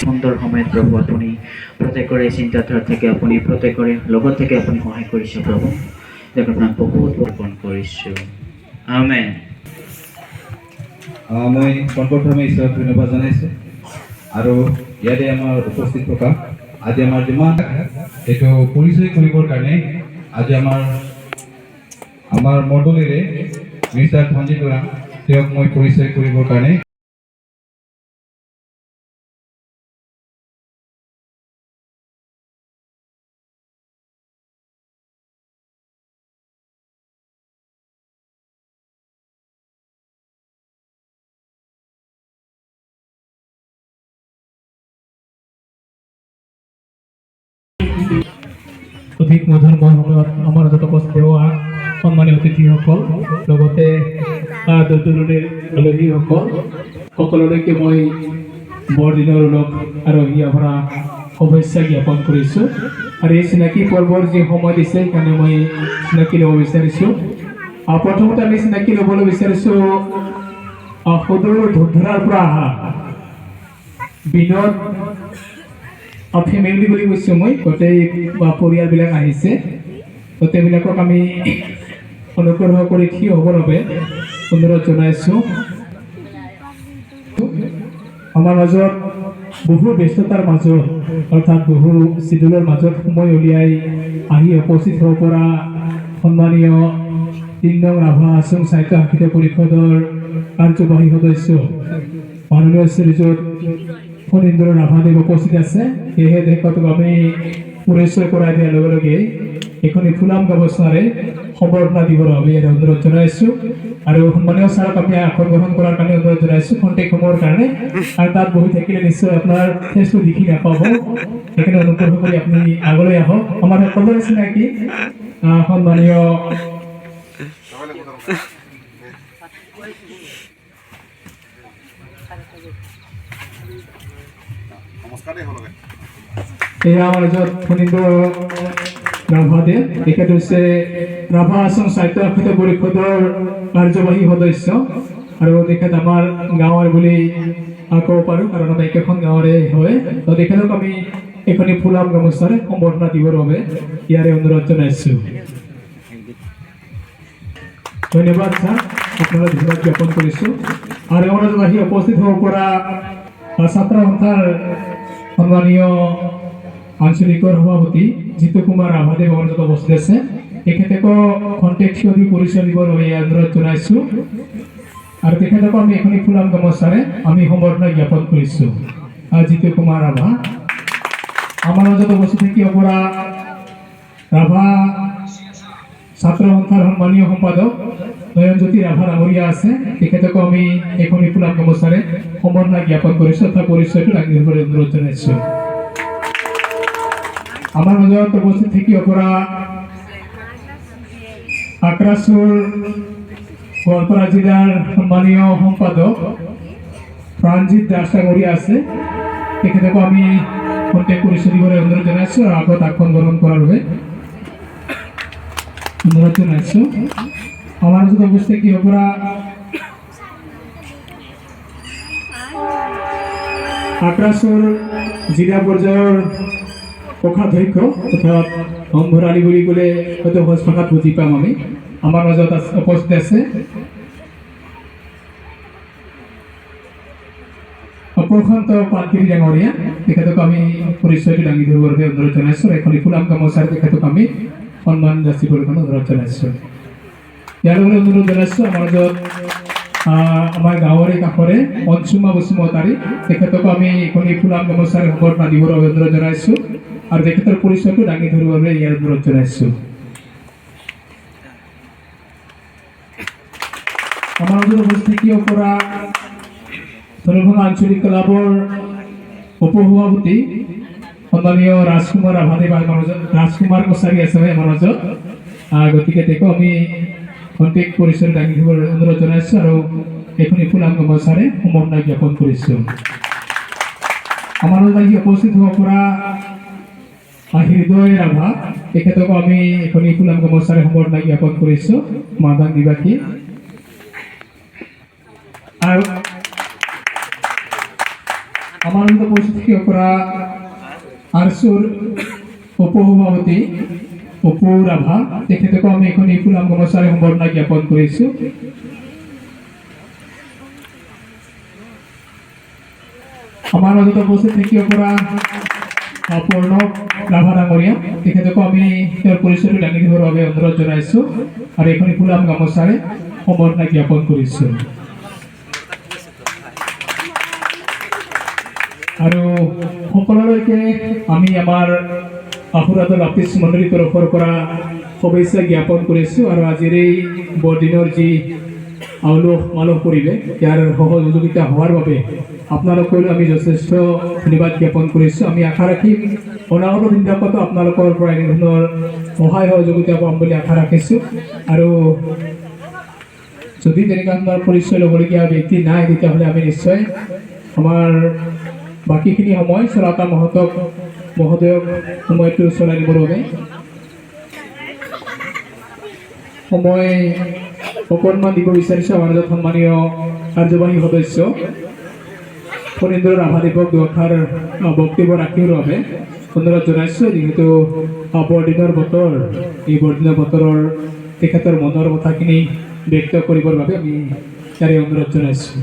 সুন্দৰ সময়ত প্ৰভু আপুনি প্ৰত্যেকৰে চিন্তাধাৰা থেকে আপুনি প্ৰত্যেকৰে লগত থেকে আপুনি সহায় কৰিছে প্ৰভু যাক আপোনাক বহুত অৰ্পণ কৰিছোঁ আমেন। মই পোনপ্ৰথমে ঈশ্বৰক ধন্যবাদ জনাইছোঁ আৰু ইয়াতে আমাৰ উপস্থিত থকা আজি আমাৰ যিমান এইটো পৰিচয় কৰিবৰ কাৰণে আজি আমাৰ মণ্ডলীৰে মিষ্টাৰ ধনজিত বৰা তেওঁক মই পৰিচয় কৰিবৰ কাৰণে অধিক মধুৰময় সময়ত আমাৰ মাজত উপস্থিত হোৱা সন্মানীয় অতিথিসকল লগতে দূৰ-দূৰণিৰ আলহীসকল সকলোলৈকে মই বৰদিনৰ ওলগ আৰু হিয়া ভৰা শুভেচ্ছা জ্ঞাপন কৰিছোঁ আৰু এই চিনাকি পৰ্বৰ যি সময় দিছে সেইকাৰণে মই চিনাকি ল'ব বিচাৰিছোঁ। প্ৰথমতে আমি চিনাকি ল'বলৈ বিচাৰিছোঁ সদূৰ ধূপধাৰাৰ পৰা অহা বিনোদ ফেমিলি বুলি কৈছোঁ মই গোটেই পৰিয়ালবিলাক আহিছে গোটেইবিলাকক আমি অনুগ্ৰহ কৰি থিয় হ'বৰ বাবে অনুৰোধ জনাইছোঁ। আমাৰ মাজত বহু ব্যস্ততাৰ মাজত অৰ্থাৎ বহু চিডুলৰ মাজত সময় উলিয়াই আহি উপস্থিত হ'ব পৰা সন্মানীয় ৩ নং ৰাভা আছাম সাহিত্য সাহিত্য পৰিষদৰ কাৰ্যবাহী সদস্য মাননীয় শ্ৰীযুত ফণীন্দ্ৰ ৰাভাদেৱ উপস্থিত আছে। সেয়েহে তেখেতক আমি পৰিচয় কৰাই দিয়াৰ লগে লগে এইখনি ফুলাম গামোচাৰে সম্বৰ্ধনা দিবৰ বাবে অনুৰোধ জনাইছোঁ আৰু সন্মানীয় ছাৰক আমি আসন গ্ৰহণ কৰাৰ কাৰণে অনুৰোধ জনাইছোঁ খন্তেক সময়ৰ কাৰণে আৰু তাত বহি থাকিলে নিশ্চয় আপোনাৰ ফেচটো দেখি নাপাব সেইকাৰণে অনুগ্ৰহ কৰি আপুনি আগলৈ আহক। আমাৰ সকলোৰে চিনাকি সন্মানীয় এয়া আমাৰ মাজত ফণীন্দ্ৰ ৰাভাদেৱ তেখেত হৈছে ৰাভা আছাম সাহিত্য সাহিত্য পৰিষদৰ কাৰ্যবাহী সদস্য আৰু তেখেত আমাৰ গাঁৱৰ বুলি ক'ব পাৰোঁ কাৰণ আমি একেখন গাঁৱৰে হয়। তো তেখেতক আমি এইখনি ফুলাম গামোচাৰে সম্বৰ্ধনা দিবৰ বাবে ইয়াৰে অনুৰোধ জনাইছোঁ। ধন্যবাদ ছাৰ, আপোনালৈ ধন্যবাদ জ্ঞাপন কৰিছোঁ। আৰু আমাৰ মাজত আহি উপস্থিত হ'ব পৰা ছাত্ৰ সন্থাৰ সন্মানীয় আঞ্চলিকৰ সভাপতি জিতু কুমাৰ ৰাভাদেৱ আমাৰ মাজত উপস্থিত আছে। তেখেতকো খন্তেক থিয় দি পৰিচয় দিবৰ বাবে অনুৰোধ জনাইছোঁ আৰু তেখেতকো আমি এখনি ফুলাম গামোচাৰে আমি সম্বৰ্ধনা জ্ঞাপন কৰিছোঁ। জিতু কুমাৰ ৰাভা আমাৰ মাজত উপস্থিত থাকিব পৰা ৰাভা ছাত্ৰ সন্থাৰ সন্মানীয় সম্পাদক নয়নজ্যোতি ৰাভা ডাঙৰীয়া আছে। তেখেতকো আমি এখনি ফুলাম গামোচাৰে সম্বৰ্ধনা জ্ঞাপন কৰিছোঁ তথা পৰিচয়টো দাঙি ধৰিবলৈ অনুৰোধ জনাইছোঁ। আমাৰ মাজত উপস্থিত থাকিব পৰা আক্ৰাসুৰ গোৱালপাৰা জিলাৰ সন্মানীয় সম্পাদক প্ৰাণজিৎ দাস ডাঙৰীয়া আছে। তেখেতকো আমি খন্তেক পৰিচয় দিবলৈ অনুৰোধ জনাইছোঁ আৰু আগত আসন গ্ৰহণ কৰাৰ বাবে অনুৰোধ জনাইছোঁ। আমাৰ মাজত উপস্থিত থাকিব পৰা আক্ৰাসুৰ জিলা পৰ্যায়ৰ কোষাধ্যক্ষ অৰ্থাৎ ধনভৰালী বুলি ক'লে হয়তো সহজ ভাষাত বুজি পাম আমি। আমাৰ মাজত উপস্থিত আছে প্ৰশান্ত পাটগিৰি ডাঙৰীয়া। তেখেতক আমি পৰিচয়টো দাঙি ধৰিবৰ বাবে অনুৰোধ জনাইছোঁ। এখনি ফুলাম গামোচাৰে তেখেতক আমি সন্মান যাচিবৰ কাৰণে অনুৰোধ জনাইছোঁ। ইয়াৰ বাবে অনুৰোধ জনাইছোঁ আমাৰ মাজত আমাৰ গাঁৱৰে কাষৰে অঞ্চুমা বসুমতাৰী তেখেতকো আমি এখনি ফুলাম গামোচাৰে সম্বৰ্ধনা দিবৰ বাবে অনুৰোধ জনাইছোঁ আৰু তেখেতৰ পৰিচয়টো দাঙি ধৰিবৰ বাবে ইয়াৰ অনুৰোধ জনাইছোঁ। আমাৰ মাজত উপস্থিত থাকিব পৰা ধনুভাঙা আঞ্চলিক ক্লাবৰ উপসভাপতি সন্মানীয় ৰাজকুমাৰ ৰাভাদেৱ আমাৰ মাজত, ৰাজকুমাৰ কছাৰী আছে আমাৰ মাজত। গতিকে তেওঁকো আমি কণ্টেক্ট পৰিচয় দাঙি দিবলৈ অনুৰোধ জনাইছোঁ আৰু এইখনি ফুলাম গামোচাৰে সম্বৰ্ধনা জ্ঞাপন কৰিছোঁ। আমাৰ লগত আহি উপস্থিত হ'ব পৰা হৃদয় ৰাভা, তেখেতকো আমি এখনি ফুলাম গামোচাৰে সম্বৰ্ধনা জ্ঞাপন কৰিছোঁ মাদান নিবাসী। আৰু আমাৰ লগত উপস্থিত হ'ব পৰা আৰচুৰ উপসভাপতি অপু ৰাভা, তেখেতকো আমি এখন ফুলাম গামোচাৰে সম্বৰ্ধনা জ্ঞাপন কৰিছোঁ। আমাৰ মাজত উপস্থিত থাকিব পৰা প্ৰণৱ ৰাভা ডাঙৰীয়া, তেখেতকো আমি তেওঁৰ পৰিচয়টো দাঙি দিবৰ বাবে অনুৰোধ জনাইছোঁ আৰু এখন ফুলাম গামোচাৰে সম্বৰ্ধনা জ্ঞাপন কৰিছোঁ। আৰু সকলোলৈকে আমি আমাৰ আশুৰাদল বাপ্তিষ্ট মণ্ডলীৰ তৰফৰ পৰা শুভেচ্ছা জ্ঞাপন কৰিছোঁ আৰু আজিৰ এই বৰদিনৰ যি আউলস মালস পৰিৱেশ, ইয়াৰ সহযোগিতা হোৱাৰ বাবে আপোনালোকলৈ আমি যথেষ্ট ধন্যবাদ জ্ঞাপন কৰিছোঁ। আমি আশা ৰাখিম অনাগত দিনবিলাকতো আপোনালোকৰ পৰা এনেধৰণৰ সহায় সহযোগিতা পাম বুলি আশা ৰাখিছোঁ। আৰু যদি তেনেকুৱা ধৰণৰ পৰিচয় ল'বলগীয়া ব্যক্তি নাই, তেতিয়াহ'লে আমি নিশ্চয় আমাৰ বাকীখিনি সময় চলাতা মহোদয়ক সময়টো চলাই নিবৰ বাবে সময় অকণমান দিব বিচাৰিছোঁ। আমাৰ মাজত সন্মানীয় কাৰ্যবাহী সদস্য ফণীন্দ্ৰ ৰাভাদেৱক দুআষাৰ বক্তব্য ৰাখিবৰ বাবে অনুৰোধ জনাইছোঁ। যিহেতু বৰদিনৰ বতৰ, এই বৰদিনৰ বতৰৰ তেখেতৰ মনৰ কথাখিনি ব্যক্ত কৰিবৰ বাবে আমি ইয়াৰে অনুৰোধ জনাইছোঁ।